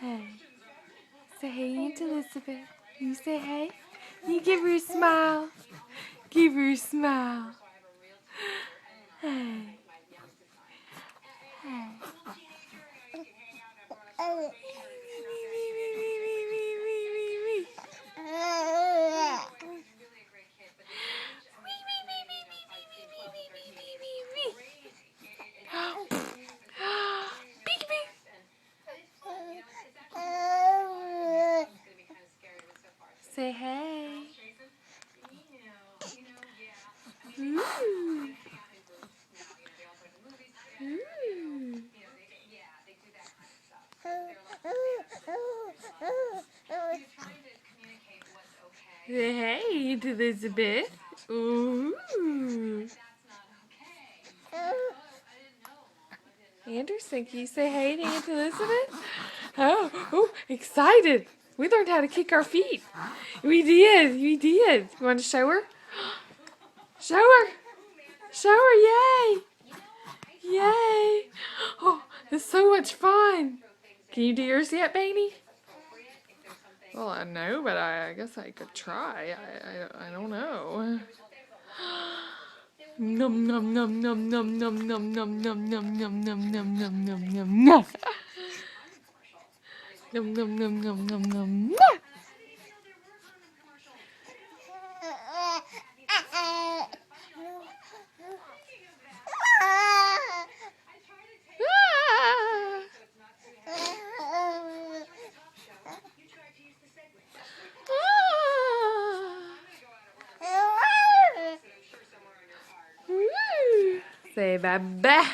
Hey. Say hey, Aunt Elizabeth. You say hey. You give her a smile. Give her a smile. Hey. Hey. Say hey. Ooh. Ooh. Say hey to Elizabeth. Ooh. Anderson, can you say hey to Aunt Elizabeth? Oh, excited. We learned how to kick our feet. We did. You want to show her? Show her. Show her. Yay. Yay. Oh, it's so much fun. Can you do yours yet, Baby? Well, I know, but I guess I could try. I don't know. Num num num num num num num num num num num num num num num num num. Num num num num num num. Say bye bye.